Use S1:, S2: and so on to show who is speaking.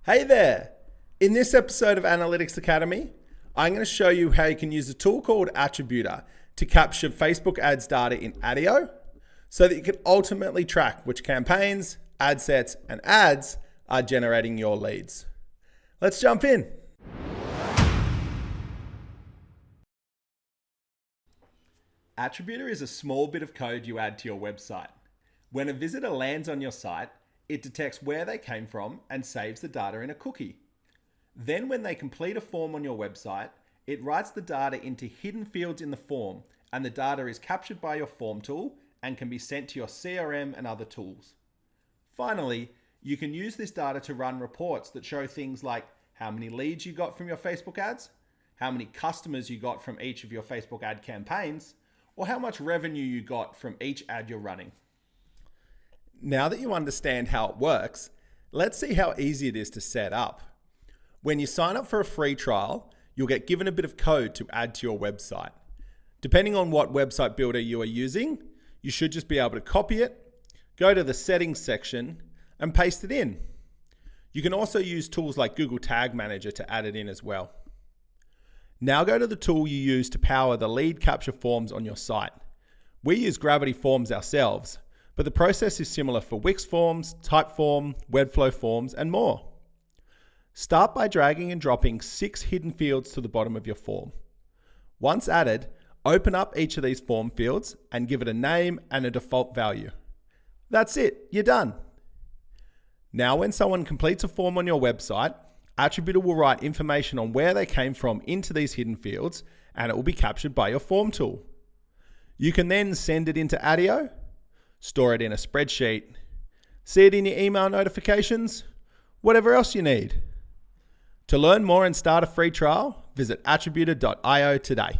S1: Hey there! In this episode of Analytics Academy, I'm going to show you how you can use a tool called Attributor to capture Facebook ads data in Attio so that you can ultimately track which campaigns, ad sets, and ads are generating your leads. Let's jump in. Attributor is a small bit of code you add to your website. When a visitor lands on your site, it detects where they came from and saves the data in a cookie. Then when they complete a form on your website, it writes the data into hidden fields in the form, and the data is captured by your form tool and can be sent to your CRM and other tools. Finally, you can use this data to run reports that show things like how many leads you got from your Facebook ads, how many customers you got from each of your Facebook ad campaigns, or how much revenue you got from each ad you're running. Now that you understand how it works, let's see how easy it is to set up. When you sign up for a free trial, you'll get given a bit of code to add to your website. Depending on what website builder you are using, you should just be able to copy it, go to the settings section, and paste it in. You can also use tools like Google Tag Manager to add it in as well. Now go to the tool you use to power the lead capture forms on your site. We use Gravity Forms ourselves, but the process is similar for Wix Forms, Typeform, Webflow Forms, and more. Start by dragging and dropping 6 hidden fields to the bottom of your form. Once added, open up each of these form fields and give it a name and a default value. That's it, you're done. Now when someone completes a form on your website, Attributor will write information on where they came from into these hidden fields, and it will be captured by your form tool. You can then send it into Attio, store it in a spreadsheet, see it in your email notifications, whatever else you need. To learn more and start a free trial, visit attributor.io today.